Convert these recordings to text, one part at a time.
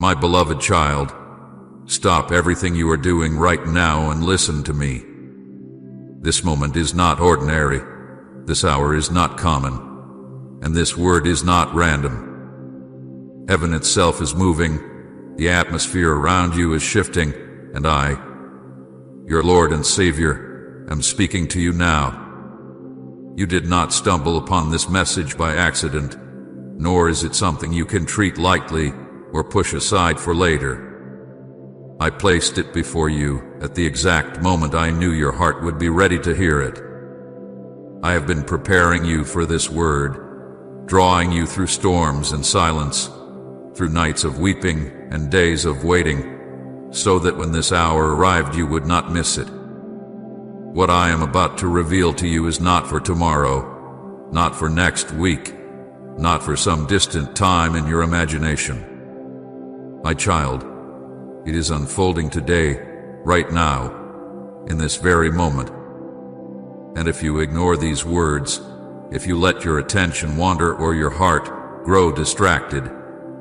My beloved child, stop everything you are doing right now and listen to me. This moment is not ordinary, this hour is not common, and this word is not random. Heaven itself is moving, the atmosphere around you is shifting, and I, your Lord and Savior, am speaking to you now. You did not stumble upon this message by accident, nor is it something you can treat lightly or push aside for later. I placed it before you at the exact moment I knew your heart would be ready to hear it. I have been preparing you for this word, drawing you through storms and silence, through nights of weeping and days of waiting, so that when this hour arrived you would not miss it. What I am about to reveal to you is not for tomorrow, not for next week, not for some distant time in your imagination. My child, it is unfolding today, right now, in this very moment. And if you ignore these words, if you let your attention wander or your heart grow distracted,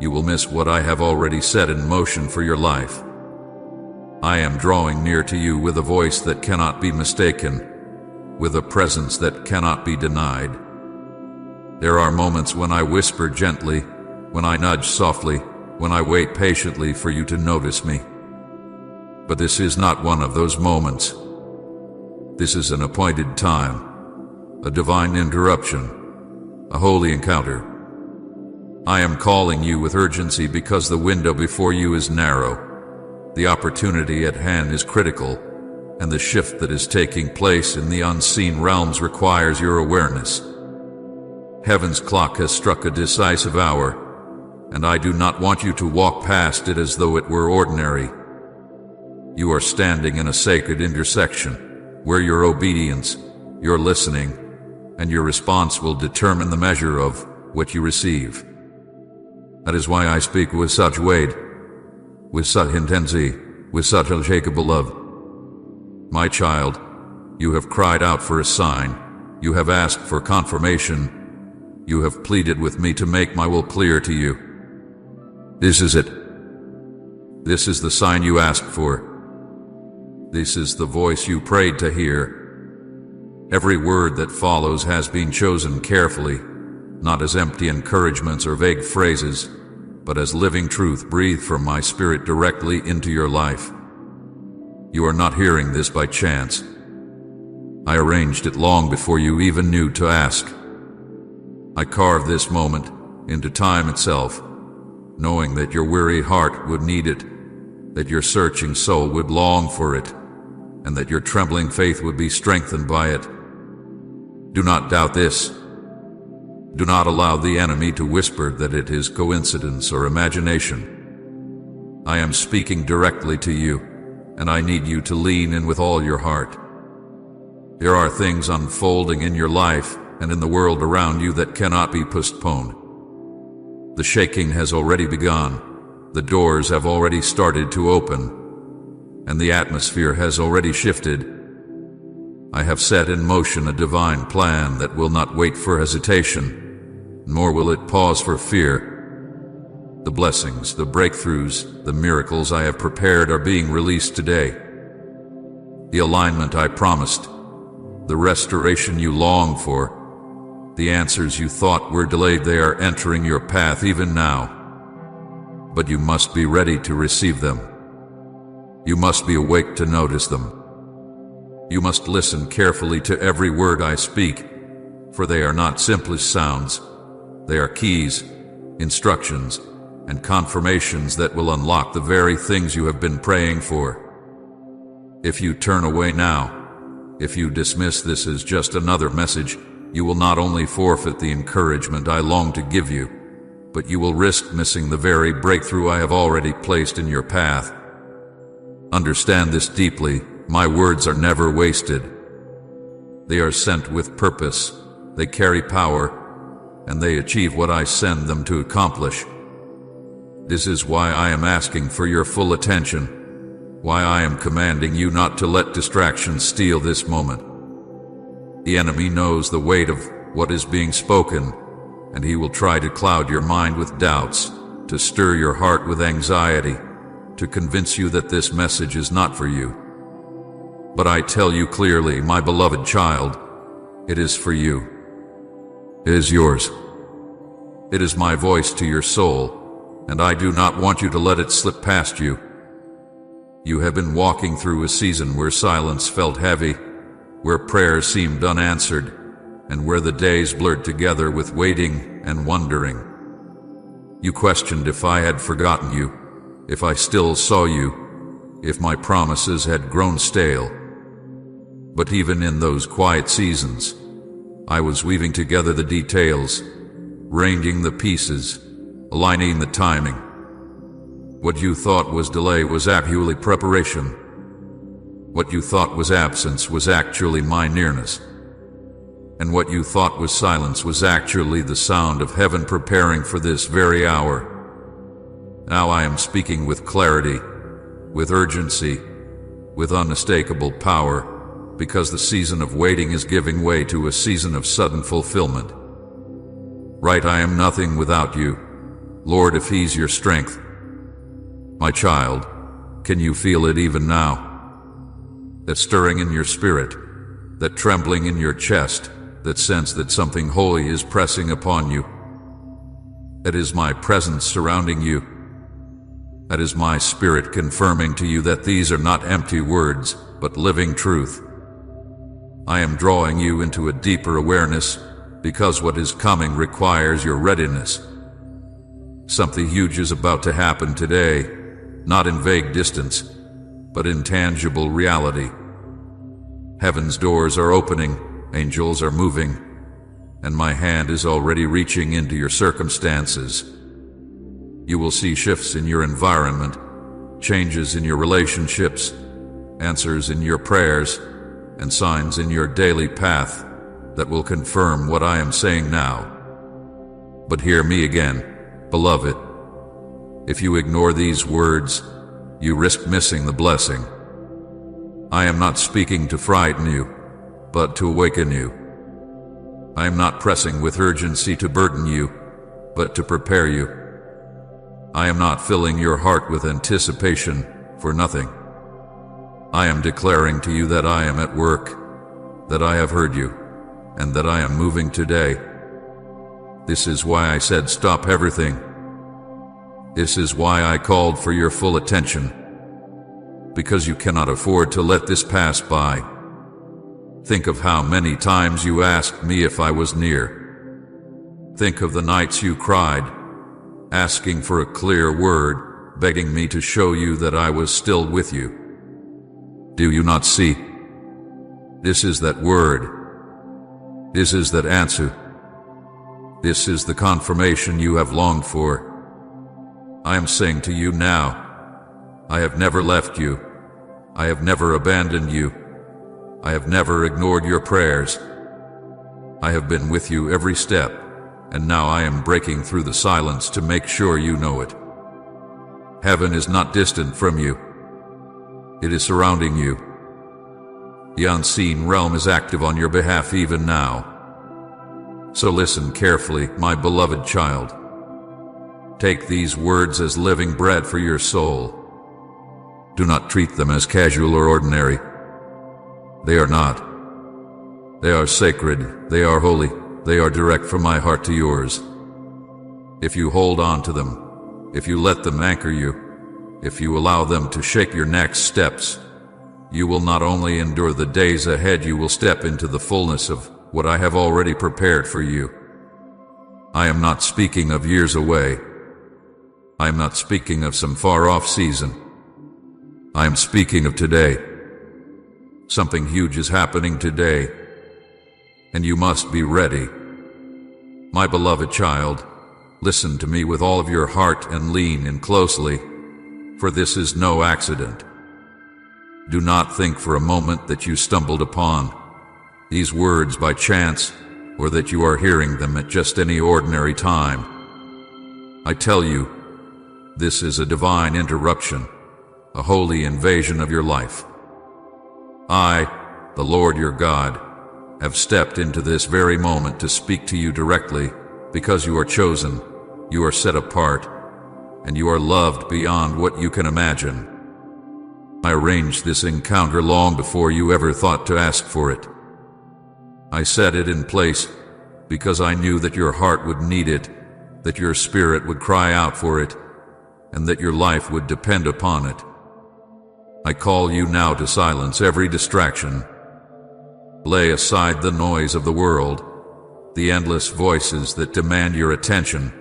you will miss what I have already set in motion for your life. I am drawing near to you with a voice that cannot be mistaken, with a presence that cannot be denied. There are moments when I whisper gently, when I nudge softly, when I wait patiently for you to notice me. But this is not one of those moments. This is an appointed time, a divine interruption, a holy encounter. I am calling you with urgency because the window before you is narrow. The opportunity at hand is critical, and the shift that is taking place in the unseen realms requires your awareness. Heaven's clock has struck a decisive hour, and I do not want you to walk past it as though it were ordinary. You are standing in a sacred intersection, where your obedience, your listening, and your response will determine the measure of what you receive. That is why I speak with such weight, with such intensity, with such unshakable love. My child, you have cried out for a sign, you have asked for confirmation, you have pleaded with me to make my will clear to you. This is it. This is the sign you asked for. This is the voice you prayed to hear. Every word that follows has been chosen carefully, not as empty encouragements or vague phrases, but as living truth breathed from my spirit directly into your life. You are not hearing this by chance. I arranged it long before you even knew to ask. I carved this moment into time itself, knowing that your weary heart would need it, that your searching soul would long for it, and that your trembling faith would be strengthened by it. Do not doubt this. Do not allow the enemy to whisper that it is coincidence or imagination. I am speaking directly to you, and I need you to lean in with all your heart. There are things unfolding in your life and in the world around you that cannot be postponed. The shaking has already begun, the doors have already started to open, and the atmosphere has already shifted. I have set in motion a divine plan that will not wait for hesitation, nor will it pause for fear. The blessings, the breakthroughs, the miracles I have prepared are being released today. The alignment I promised, the restoration you longed for, the answers you thought were delayed, they are entering your path even now. But you must be ready to receive them. You must be awake to notice them. You must listen carefully to every word I speak, for they are not simply sounds. They are keys, instructions, and confirmations that will unlock the very things you have been praying for. If you turn away now, if you dismiss this as just another message, you will not only forfeit the encouragement I long to give you, but you will risk missing the very breakthrough I have already placed in your path. Understand this deeply. My words are never wasted. They are sent with purpose, they carry power, and they achieve what I send them to accomplish. This is why I am asking for your full attention, why I am commanding you not to let distractions steal this moment. The enemy knows the weight of what is being spoken, and he will try to cloud your mind with doubts, to stir your heart with anxiety, to convince you that this message is not for you. But I tell you clearly, my beloved child, it is for you. It is yours. It is my voice to your soul, and I do not want you to let it slip past you. You have been walking through a season where silence felt heavy, where prayers seemed unanswered, and where the days blurred together with waiting and wondering. You questioned if I had forgotten you, if I still saw you, if my promises had grown stale. But even in those quiet seasons, I was weaving together the details, arranging the pieces, aligning the timing. What you thought was delay was actually preparation. What you thought was absence was actually my nearness. And what you thought was silence was actually the sound of heaven preparing for this very hour. Now I am speaking with clarity, with urgency, with unmistakable power, because the season of waiting is giving way to a season of sudden fulfillment. Right, I am nothing without you. Lord, if He's your strength. My child, can you feel it even now? That stirring in your spirit, that trembling in your chest, that sense that something holy is pressing upon you. That is my presence surrounding you. That is my spirit confirming to you that these are not empty words, but living truth. I am drawing you into a deeper awareness, because what is coming requires your readiness. Something huge is about to happen today, not in vague distance, but in tangible reality. Heaven's doors are opening, angels are moving, and my hand is already reaching into your circumstances. You will see shifts in your environment, changes in your relationships, answers in your prayers, and signs in your daily path that will confirm what I am saying now. But hear me again, beloved. If you ignore these words, you risk missing the blessing. I am not speaking to frighten you, but to awaken you. I am not pressing with urgency to burden you, but to prepare you. I am not filling your heart with anticipation for nothing. I am declaring to you that I am at work, that I have heard you, and that I am moving today. This is why I said stop everything. This is why I called for your full attention, because you cannot afford to let this pass by. Think of how many times you asked me if I was near. Think of the nights you cried, asking for a clear word, begging me to show you that I was still with you. Do you not see? This is that word. This is that answer. This is the confirmation you have longed for. I am saying to you now, I have never left you. I have never abandoned you. I have never ignored your prayers. I have been with you every step, and now I am breaking through the silence to make sure you know it. Heaven is not distant from you. It is surrounding you. The unseen realm is active on your behalf even now. So listen carefully, my beloved child. Take these words as living bread for your soul. Do not treat them as casual or ordinary. They are not. They are sacred, they are holy, they are direct from my heart to yours. If you hold on to them, if you let them anchor you, if you allow them to shape your next steps, you will not only endure the days ahead, you will step into the fullness of what I have already prepared for you. I am not speaking of years away. I am not speaking of some far-off season. I am speaking of today. Something huge is happening today, and you must be ready. My beloved child, listen to me with all of your heart and lean in closely, for this is no accident. Do not think for a moment that you stumbled upon these words by chance, or that you are hearing them at just any ordinary time. I tell you, this is a divine interruption, a holy invasion of your life. I, the Lord your God, have stepped into this very moment to speak to you directly, because you are chosen, you are set apart, and you are loved beyond what you can imagine. I arranged this encounter long before you ever thought to ask for it. I set it in place because I knew that your heart would need it, that your spirit would cry out for it, and that your life would depend upon it. I call you now to silence every distraction. Lay aside the noise of the world, the endless voices that demand your attention,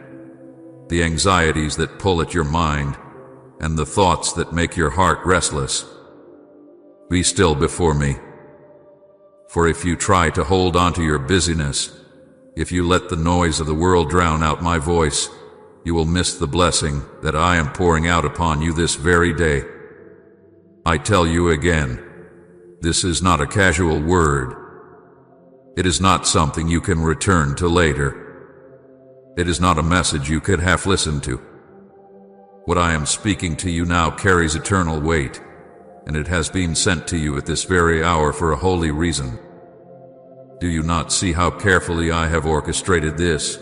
the anxieties that pull at your mind, and the thoughts that make your heart restless. Be still before me. For if you try to hold on to your busyness, if you let the noise of the world drown out my voice, you will miss the blessing that I am pouring out upon you this very day. I tell you again, this is not a casual word. It is not something you can return to later. It is not a message you could half listen to. What I am speaking to you now carries eternal weight, and it has been sent to you at this very hour for a holy reason. Do you not see how carefully I have orchestrated this?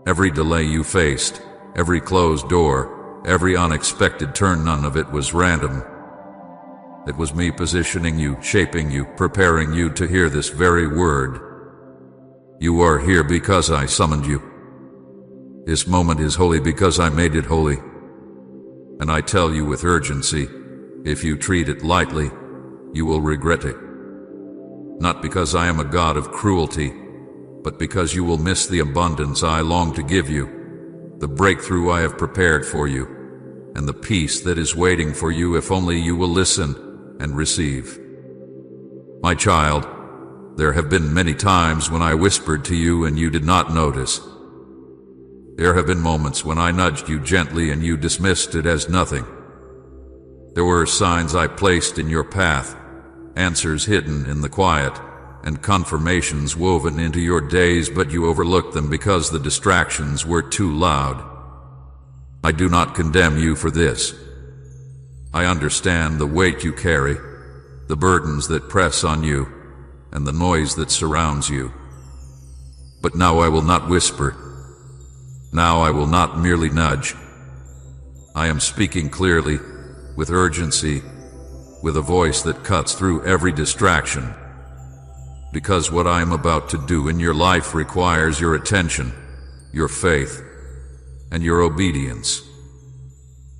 Every delay you faced, every closed door, every unexpected turn, none of it was random. It was me positioning you, shaping you, preparing you to hear this very word. You are here because I summoned you. This moment is holy because I made it holy. And I tell you with urgency, if you treat it lightly, you will regret it. Not because I am a God of cruelty, but because you will miss the abundance I long to give you, the breakthrough I have prepared for you, and the peace that is waiting for you if only you will listen and receive. My child, there have been many times when I whispered to you and you did not notice. There have been moments when I nudged you gently and you dismissed it as nothing. There were signs I placed in your path, answers hidden in the quiet, and confirmations woven into your days, but you overlooked them because the distractions were too loud. I do not condemn you for this. I understand the weight you carry, the burdens that press on you, and the noise that surrounds you. But now I will not whisper. Now I will not merely nudge. I am speaking clearly, with urgency, with a voice that cuts through every distraction. Because what I am about to do in your life requires your attention, your faith, and your obedience.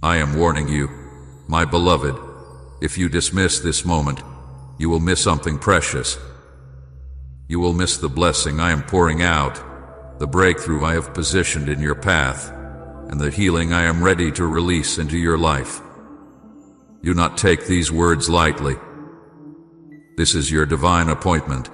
I am warning you, my beloved, if you dismiss this moment, you will miss something precious. You will miss the blessing I am pouring out, the breakthrough I have positioned in your path, and the healing I am ready to release into your life. Do not take these words lightly. This is your divine appointment.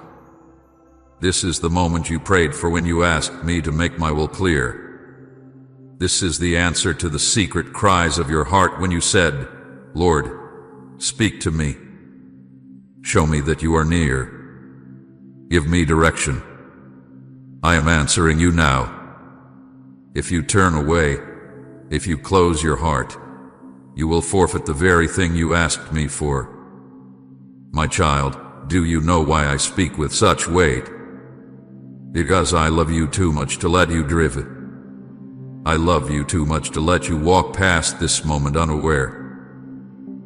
This is the moment you prayed for when you asked me to make my will clear. This is the answer to the secret cries of your heart when you said, Lord, speak to me. Show me that you are near. Give me direction. I am answering you now. If you turn away, if you close your heart, you will forfeit the very thing you asked me for. My child, do you know why I speak with such weight? Because I love you too much to let you driven. I love you too much to let you walk past this moment unaware.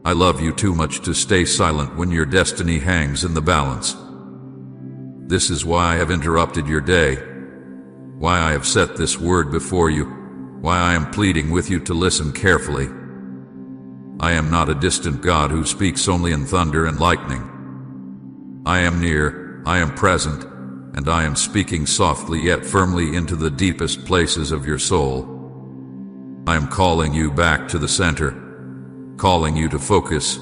I love you too much to stay silent when your destiny hangs in the balance. This is why I have interrupted your day, why I have set this word before you, why I am pleading with you to listen carefully. I am not a distant God who speaks only in thunder and lightning. I am near, I am present, and I am speaking softly yet firmly into the deepest places of your soul. I am calling you back to the center, calling you to focus,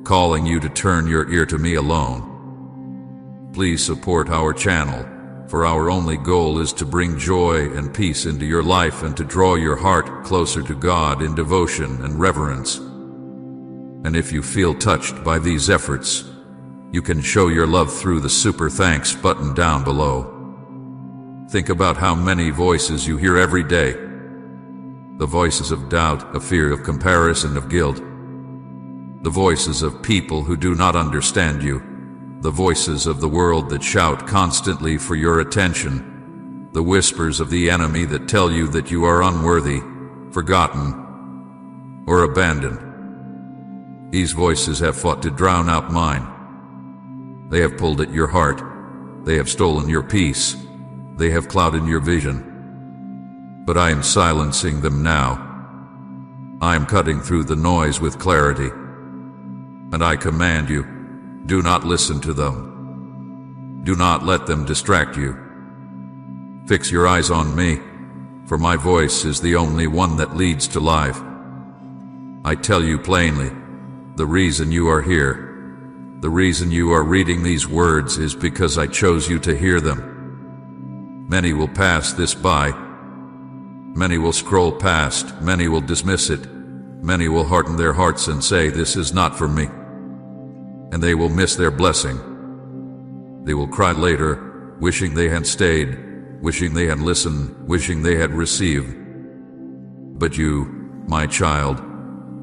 calling you to turn your ear to me alone. Please support our channel, for our only goal is to bring joy and peace into your life and to draw your heart closer to God in devotion and reverence. And if you feel touched by these efforts, you can show your love through the super thanks button down below. Think about how many voices you hear every day. The voices of doubt, of fear, of comparison, of guilt. The voices of people who do not understand you. The voices of the world that shout constantly for your attention. The whispers of the enemy that tell you that you are unworthy, forgotten, or abandoned. These voices have fought to drown out mine. They have pulled at your heart. They have stolen your peace. They have clouded your vision. But I am silencing them now. I am cutting through the noise with clarity. And I command you, do not listen to them. Do not let them distract you. Fix your eyes on me, for my voice is the only one that leads to life. I tell you plainly, the reason you are here, the reason you are reading these words is because I chose you to hear them. Many will pass this by. Many will scroll past. Many will dismiss it. Many will harden their hearts and say, this is not for me. And they will miss their blessing. They will cry later, wishing they had stayed, wishing they had listened, wishing they had received. But you, my child,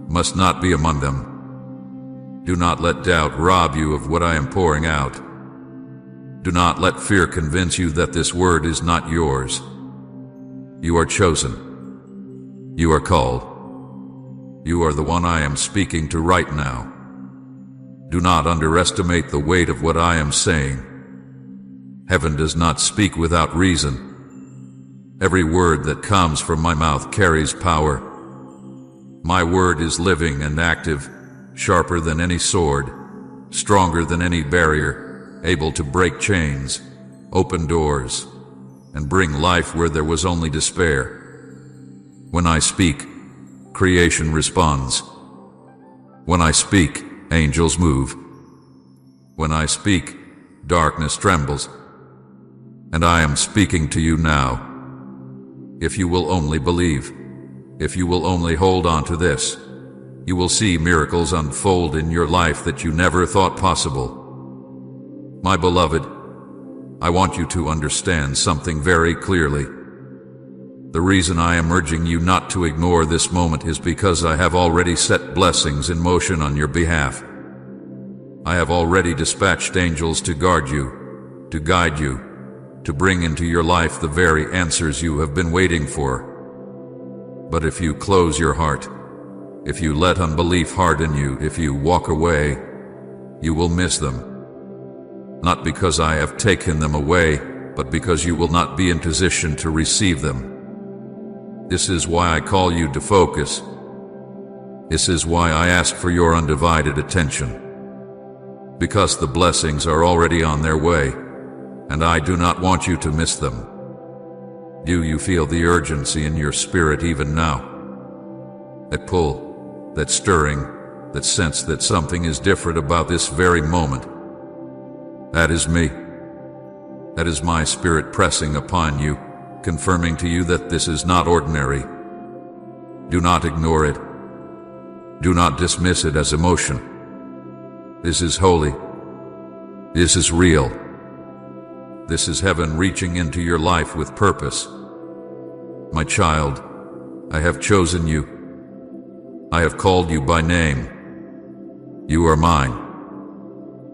must not be among them. Do not let doubt rob you of what I am pouring out. Do not let fear convince you that this word is not yours. You are chosen. You are called. You are the one I am speaking to right now. Do not underestimate the weight of what I am saying. Heaven does not speak without reason. Every word that comes from my mouth carries power. My word is living and active, sharper than any sword, stronger than any barrier, able to break chains, open doors, and bring life where there was only despair. When I speak, creation responds. When I speak, angels move. When I speak, darkness trembles. And I am speaking to you now. If you will only believe, if you will only hold on to this, you will see miracles unfold in your life that you never thought possible. My beloved, I want you to understand something very clearly. The reason I am urging you not to ignore this moment is because I have already set blessings in motion on your behalf. I have already dispatched angels to guard you, to guide you, to bring into your life the very answers you have been waiting for. But if you close your heart, if you let unbelief harden you, if you walk away, you will miss them. Not because I have taken them away, but because you will not be in position to receive them. This is why I call you to focus. This is why I ask for your undivided attention. Because the blessings are already on their way, and I do not want you to miss them. Do you feel the urgency in your spirit even now? That pull, that stirring, that sense that something is different about this very moment. That is me. That is my spirit pressing upon you, confirming to you that this is not ordinary. Do not ignore it. Do not dismiss it as emotion. This is holy. This is real. This is heaven reaching into your life with purpose. My child, I have chosen you. I have called you by name. You are mine.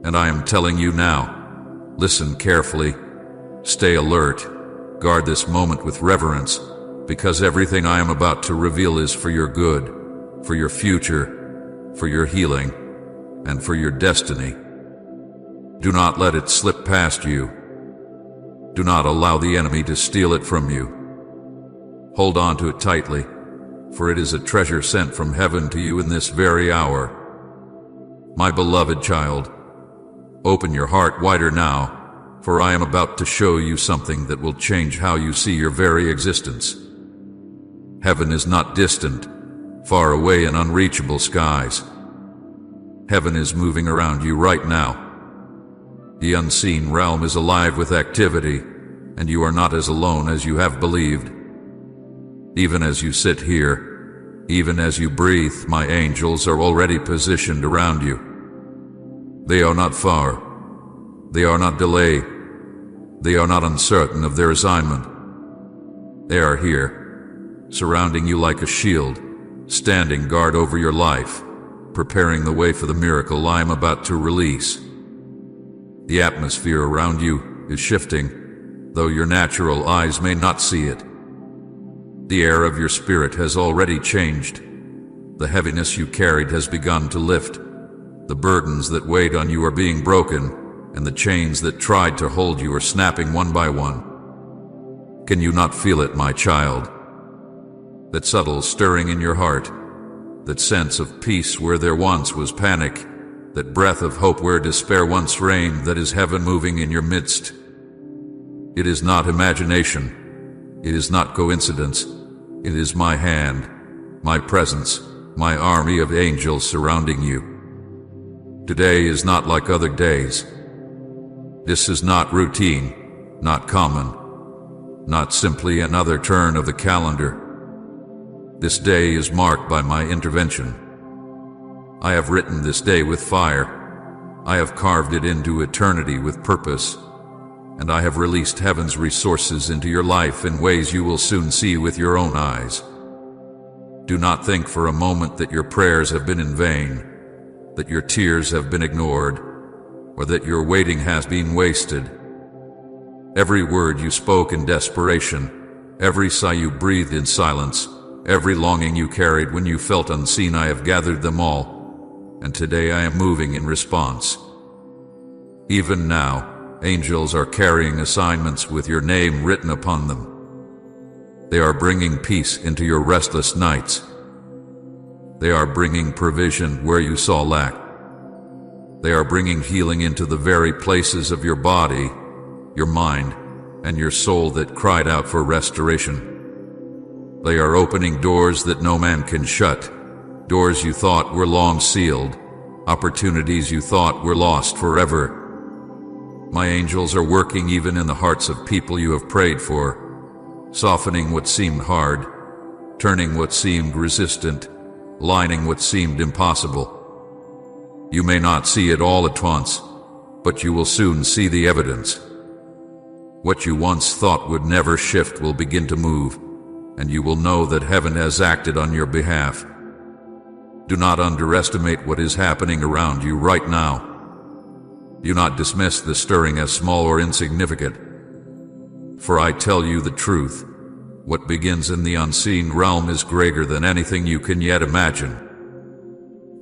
And I am telling you now, listen carefully, stay alert, guard this moment with reverence, because everything I am about to reveal is for your good, for your future, for your healing, and for your destiny. Do not let it slip past you. Do not allow the enemy to steal it from you. Hold on to it tightly, for it is a treasure sent from heaven to you in this very hour. My beloved child, open your heart wider now, for I am about to show you something that will change how you see your very existence. Heaven is not distant, far away in unreachable skies. Heaven is moving around you right now. The unseen realm is alive with activity, and you are not as alone as you have believed. Even as you sit here, even as you breathe, my angels are already positioned around you. They are not far. They are not delayed. They are not uncertain of their assignment. They are here, surrounding you like a shield, standing guard over your life, preparing the way for the miracle I am about to release. The atmosphere around you is shifting, though your natural eyes may not see it. The air of your spirit has already changed. The heaviness you carried has begun to lift. The burdens that weighed on you are being broken, and the chains that tried to hold you are snapping one by one. Can you not feel it, my child? That subtle stirring in your heart, that sense of peace where there once was panic, that breath of hope where despair once reigned, that is heaven moving in your midst. It is not imagination. It is not coincidence. It is my hand, my presence, my army of angels surrounding you. Today is not like other days. This is not routine, not common, not simply another turn of the calendar. This day is marked by my intervention. I have written this day with fire. I have carved it into eternity with purpose, and I have released heaven's resources into your life in ways you will soon see with your own eyes. Do not think for a moment that your prayers have been in vain, that your tears have been ignored, or that your waiting has been wasted. Every word you spoke in desperation, every sigh you breathed in silence, every longing you carried when you felt unseen, I have gathered them all, and today I am moving in response. Even now, angels are carrying assignments with your name written upon them. They are bringing peace into your restless nights. They are bringing provision where you saw lack. They are bringing healing into the very places of your body, your mind, and your soul that cried out for restoration. They are opening doors that no man can shut, doors you thought were long sealed, opportunities you thought were lost forever. My angels are working even in the hearts of people you have prayed for, softening what seemed hard, turning what seemed resistant, lining what seemed impossible. You may not see it all at once, but you will soon see the evidence. What you once thought would never shift will begin to move, and you will know that heaven has acted on your behalf. Do not underestimate what is happening around you right now. Do not dismiss the stirring as small or insignificant. For I tell you the truth, what begins in the unseen realm is greater than anything you can yet imagine.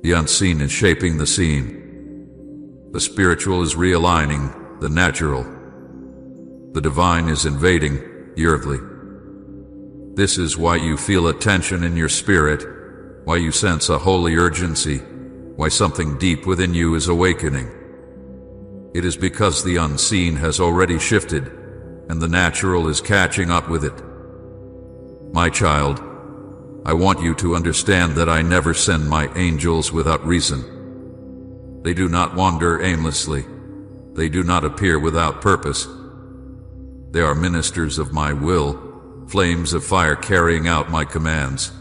The unseen is shaping the seen. The spiritual is realigning the natural. The divine is invading the earthly. This is why you feel a tension in your spirit, why you sense a holy urgency, why something deep within you is awakening. It is because the unseen has already shifted, and the natural is catching up with it. My child, I want you to understand that I never send my angels without reason. They do not wander aimlessly. They do not appear without purpose. They are ministers of my will, flames of fire carrying out my commands,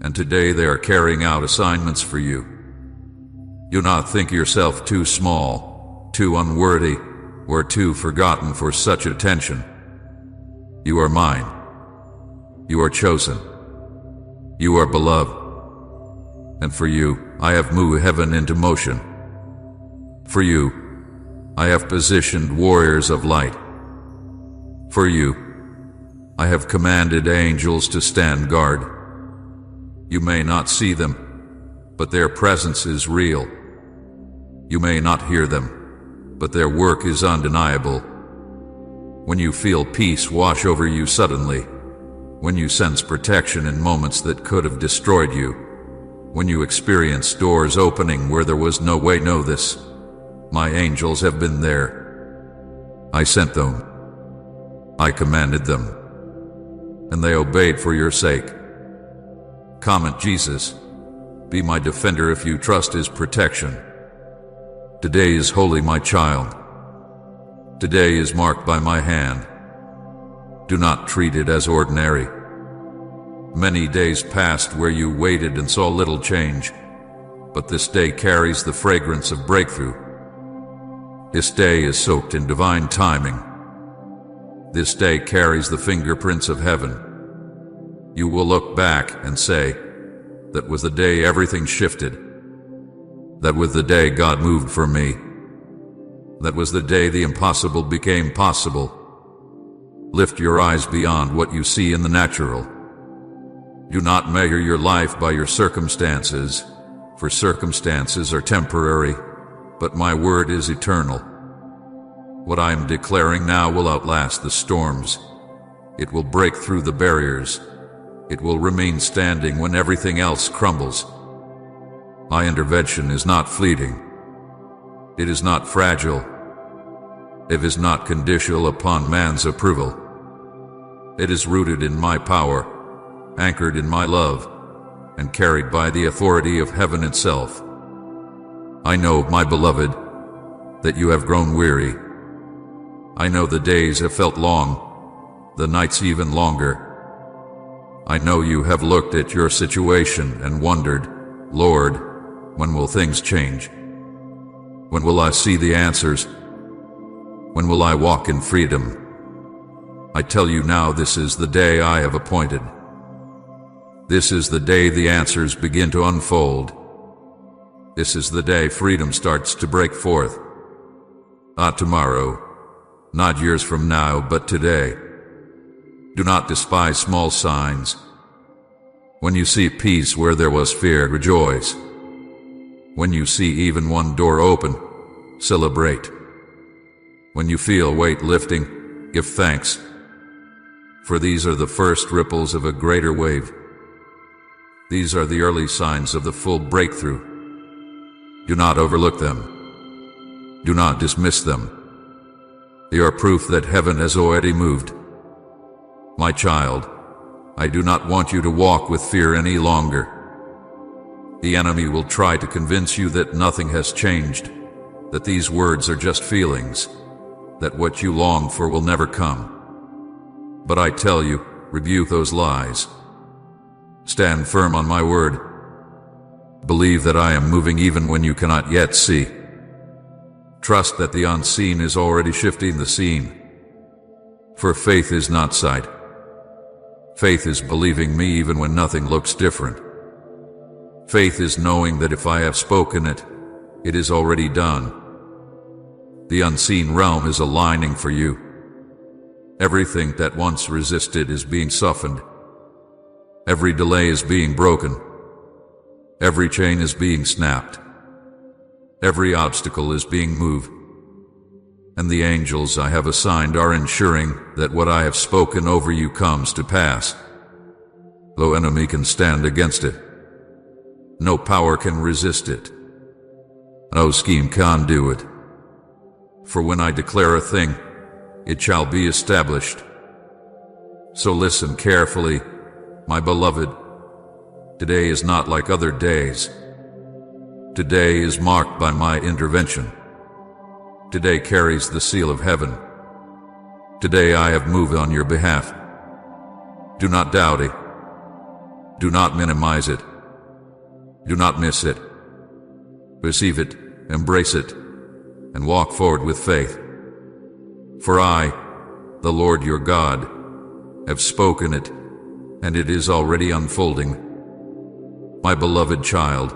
and today they are carrying out assignments for you. Do not think yourself too small, too unworthy, or too forgotten for such attention. You are mine. You are chosen. You are beloved. And for you, I have moved heaven into motion. For you, I have positioned warriors of light. For you, I have commanded angels to stand guard. You may not see them, but their presence is real. You may not hear them, but their work is undeniable. When you feel peace wash over you suddenly, when you sense protection in moments that could have destroyed you, when you experience doors opening where there was no way, know this: my angels have been there. I sent them. I commanded them, and they obeyed for your sake. Comment Jesus, be my defender if you trust his protection. Today is holy, my child. Today is marked by my hand. Do not treat it as ordinary. Many days passed where you waited and saw little change, but this day carries the fragrance of breakthrough. This day is soaked in divine timing. This day carries the fingerprints of heaven. You will look back and say, that was the day everything shifted. That was the day God moved for me. That was the day the impossible became possible. Lift your eyes beyond what you see in the natural. Do not measure your life by your circumstances, for circumstances are temporary, but my word is eternal. What I am declaring now will outlast the storms. It will break through the barriers. It will remain standing when everything else crumbles. My intervention is not fleeting. It is not fragile. It is not conditional upon man's approval. It is rooted in my power, anchored in my love, and carried by the authority of heaven itself. I know, my beloved, that you have grown weary. I know the days have felt long, the nights even longer. I know you have looked at your situation and wondered, Lord, when will things change? When will I see the answers? When will I walk in freedom? I tell you now, this is the day I have appointed. This is the day the answers begin to unfold. This is the day freedom starts to break forth. Not tomorrow, not years from now, but today. Do not despise small signs. When you see peace where there was fear, rejoice. When you see even one door open, celebrate. When you feel weight lifting, give thanks. For these are the first ripples of a greater wave. These are the early signs of the full breakthrough. Do not overlook them. Do not dismiss them. They are proof that heaven has already moved. My child, I do not want you to walk with fear any longer. The enemy will try to convince you that nothing has changed, that these words are just feelings, that what you long for will never come. But I tell you, rebuke those lies. Stand firm on my word. Believe that I am moving even when you cannot yet see. Trust that the unseen is already shifting the scene. For faith is not sight. Faith is believing me even when nothing looks different. Faith is knowing that if I have spoken it, it is already done. The unseen realm is aligning for you. Everything that once resisted is being softened. Every delay is being broken. Every chain is being snapped. Every obstacle is being moved. And the angels I have assigned are ensuring that what I have spoken over you comes to pass. No enemy can stand against it. No power can resist it. No scheme can do it. For when I declare a thing, it shall be established. So listen carefully, my beloved. Today is not like other days. Today is marked by my intervention. Today carries the seal of heaven. Today I have moved on your behalf. Do not doubt it. Do not minimize it. Do not miss it. Receive it, embrace it, and walk forward with faith. For I, the Lord your God, have spoken it, and it is already unfolding. My beloved child,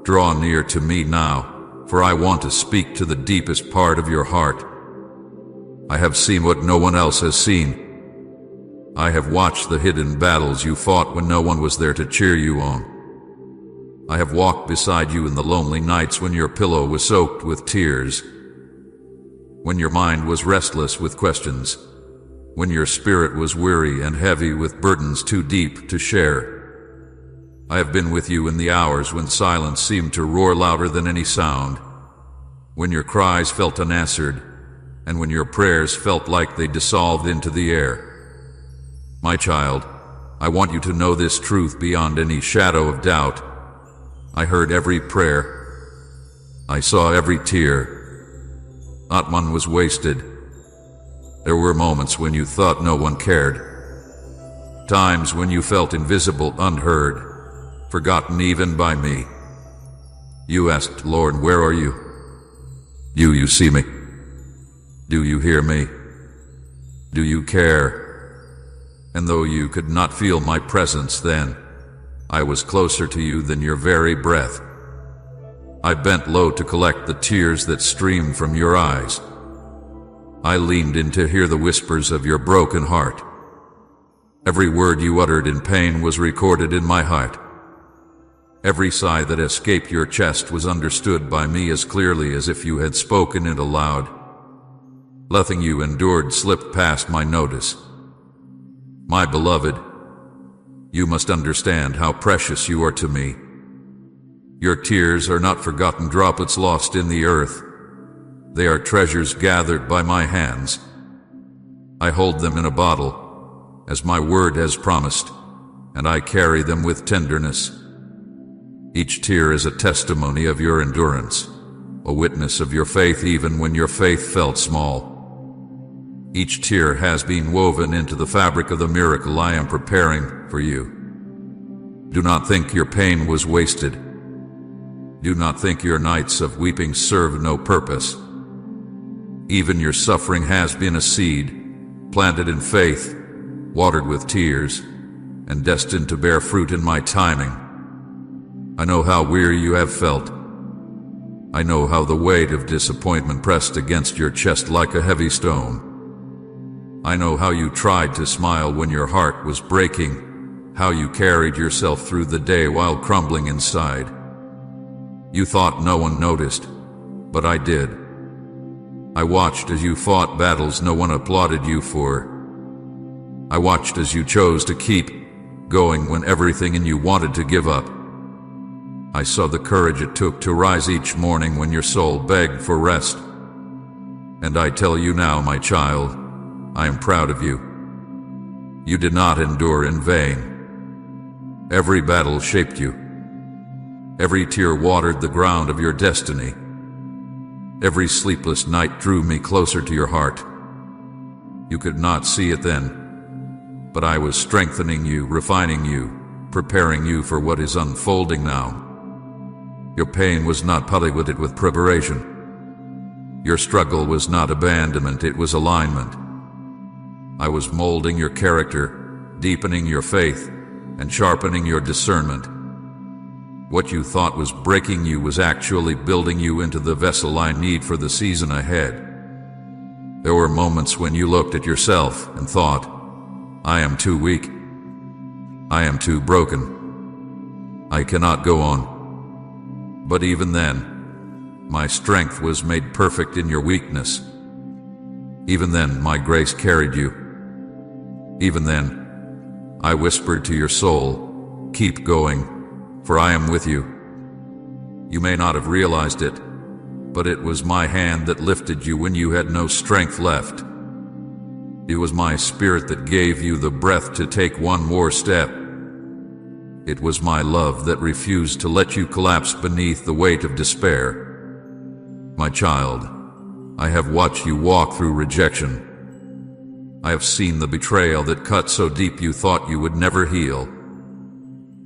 draw near to me now, for I want to speak to the deepest part of your heart. I have seen what no one else has seen. I have watched the hidden battles you fought when no one was there to cheer you on. I have walked beside you in the lonely nights when your pillow was soaked with tears, when your mind was restless with questions, when your spirit was weary and heavy with burdens too deep to share. I have been with you in the hours when silence seemed to roar louder than any sound, when your cries felt unanswered, and when your prayers felt like they dissolved into the air. My child, I want you to know this truth beyond any shadow of doubt. I heard every prayer. I saw every tear. Not one was wasted. There were moments when you thought no one cared. Times when you felt invisible, unheard, forgotten even by me. You asked, Lord, where are you? Do you see me? Do you hear me? Do you care? And though you could not feel my presence then, I was closer to you than your very breath. I bent low to collect the tears that streamed from your eyes. I leaned in to hear the whispers of your broken heart. Every word you uttered in pain was recorded in my heart. Every sigh that escaped your chest was understood by me as clearly as if you had spoken it aloud. Nothing you endured slipped past my notice. My beloved, you must understand how precious you are to me. Your tears are not forgotten droplets lost in the earth. They are treasures gathered by my hands. I hold them in a bottle, as my word has promised, and I carry them with tenderness. Each tear is a testimony of your endurance, a witness of your faith even when your faith felt small. Each tear has been woven into the fabric of the miracle I am preparing for you. Do not think your pain was wasted. Do not think your nights of weeping served no purpose. Even your suffering has been a seed, planted in faith, watered with tears, and destined to bear fruit in my timing. I know how weary you have felt. I know how the weight of disappointment pressed against your chest like a heavy stone. I know how you tried to smile when your heart was breaking, how you carried yourself through the day while crumbling inside. You thought no one noticed, but I did. I watched as you fought battles no one applauded you for. I watched as you chose to keep going when everything in you wanted to give up. I saw the courage it took to rise each morning when your soul begged for rest. And I tell you now, my child, I am proud of you. You did not endure in vain. Every battle shaped you. Every tear watered the ground of your destiny. Every sleepless night drew me closer to your heart. You could not see it then, but I was strengthening you, refining you, preparing you for what is unfolding now. Your pain was not palliated with preparation. Your struggle was not abandonment, it was alignment. I was molding your character, deepening your faith, and sharpening your discernment. What you thought was breaking you was actually building you into the vessel I need for the season ahead. There were moments when you looked at yourself and thought, I am too weak. I am too broken. I cannot go on. But even then, my strength was made perfect in your weakness. Even then, my grace carried you. Even then, I whispered to your soul, keep going, for I am with you. You may not have realized it, but it was my hand that lifted you when you had no strength left. It was my spirit that gave you the breath to take one more step. It was my love that refused to let you collapse beneath the weight of despair. My child, I have watched you walk through rejection. I have seen the betrayal that cut so deep you thought you would never heal.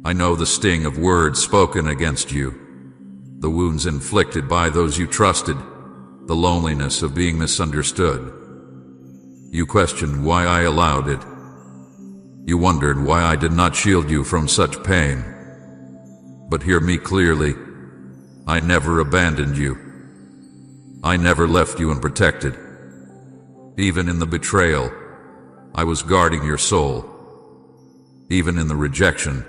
I know the sting of words spoken against you, the wounds inflicted by those you trusted, the loneliness of being misunderstood. You questioned why I allowed it. You wondered why I did not shield you from such pain. But hear me clearly. I never abandoned you. I never left you unprotected. Even in the betrayal, I was guarding your soul. Even in the rejection,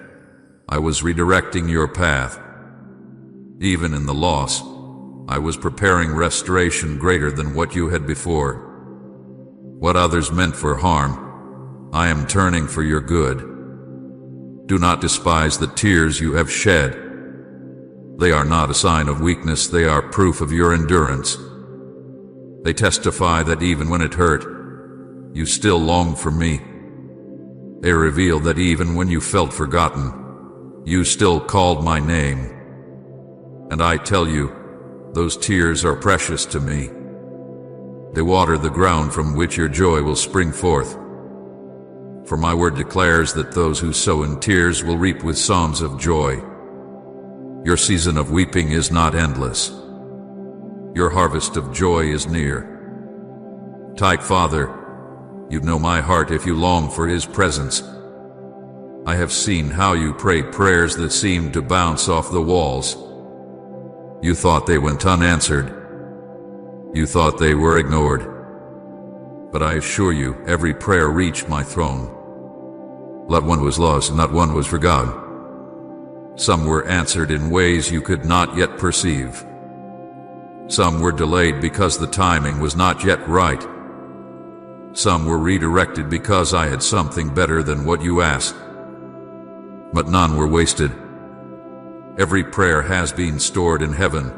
I was redirecting your path. Even in the loss, I was preparing restoration greater than what you had before. What others meant for harm, I am turning for your good. Do not despise the tears you have shed. They are not a sign of weakness, they are proof of your endurance. They testify that even when it hurt, you still longed for me. They reveal that even when you felt forgotten, you still called my name. And I tell you, those tears are precious to me. They water the ground from which your joy will spring forth. For my word declares that those who sow in tears will reap with songs of joy. Your season of weeping is not endless. Your harvest of joy is near. Tyke Father, you know my heart if you long for His presence. I have seen how you prayed prayers that seemed to bounce off the walls. You thought they went unanswered. You thought they were ignored. But I assure you, every prayer reached my throne. Not one was lost, not one was forgotten. Some were answered in ways you could not yet perceive. Some were delayed because the timing was not yet right. Some were redirected because I had something better than what you asked. But none were wasted. Every prayer has been stored in heaven,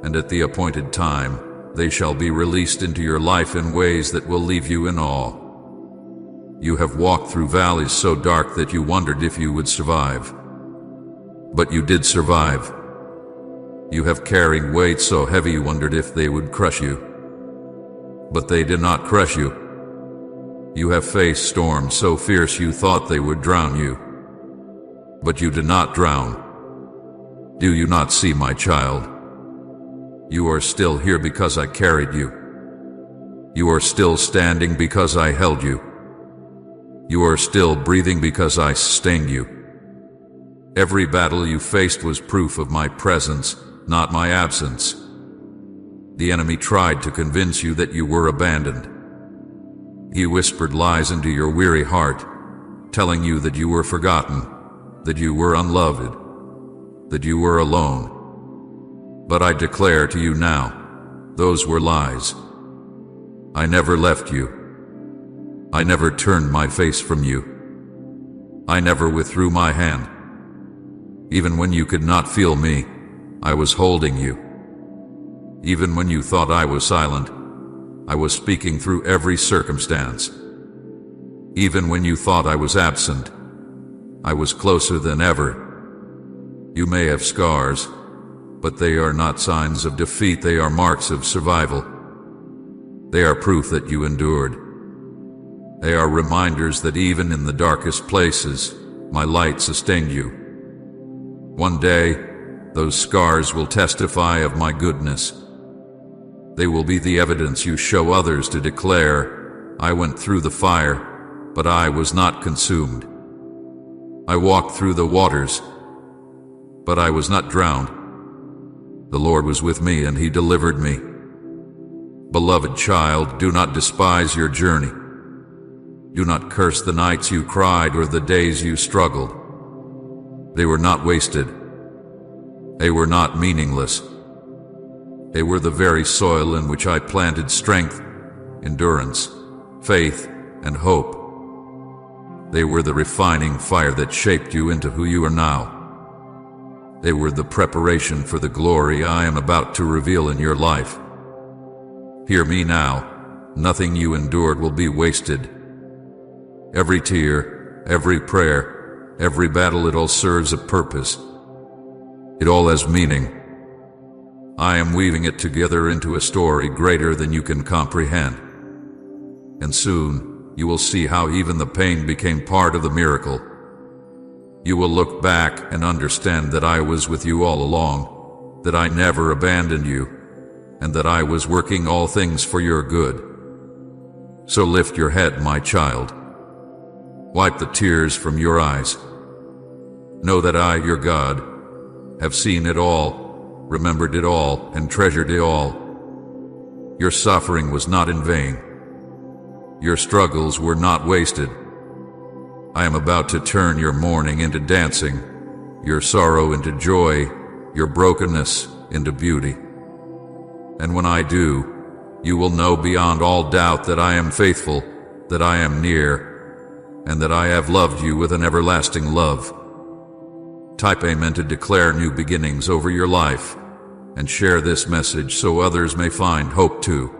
and at the appointed time they shall be released into your life in ways that will leave you in awe. You have walked through valleys so dark that you wondered if you would survive. But you did survive. You have carried weights so heavy you wondered if they would crush you. But they did not crush you. You have faced storms so fierce you thought they would drown you. But you did not drown. Do you not see, my child? You are still here because I carried you. You are still standing because I held you. You are still breathing because I sustained you. Every battle you faced was proof of my presence, not my absence. The enemy tried to convince you that you were abandoned. He whispered lies into your weary heart, telling you that you were forgotten, that you were unloved, that you were alone. But I declare to you now, those were lies. I never left you. I never turned my face from you. I never withdrew my hand. Even when you could not feel me, I was holding you. Even when you thought I was silent, I was speaking through every circumstance. Even when you thought I was absent, I was closer than ever. You may have scars, but they are not signs of defeat, they are marks of survival. They are proof that you endured. They are reminders that even in the darkest places, my light sustained you. One day, those scars will testify of my goodness. They will be the evidence you show others to declare, I went through the fire, but I was not consumed. I walked through the waters, but I was not drowned. The Lord was with me, and He delivered me. Beloved child, do not despise your journey. Do not curse the nights you cried or the days you struggled. They were not wasted. They were not meaningless. They were the very soil in which I planted strength, endurance, faith, and hope. They were the refining fire that shaped you into who you are now. They were the preparation for the glory I am about to reveal in your life. Hear me now. Nothing you endured will be wasted. Every tear, every prayer, every battle, it all serves a purpose. It all has meaning. I am weaving it together into a story greater than you can comprehend. And soon, you will see how even the pain became part of the miracle. You will look back and understand that I was with you all along, that I never abandoned you, and that I was working all things for your good. So lift your head, my child. Wipe the tears from your eyes. Know that I, your God, have seen it all, remembered it all, and treasured it all. Your suffering was not in vain. Your struggles were not wasted. I am about to turn your mourning into dancing, your sorrow into joy, your brokenness into beauty. And when I do, you will know beyond all doubt that I am faithful, that I am near, and that I have loved you with an everlasting love. Type Amen to declare new beginnings over your life, and share this message so others may find hope too.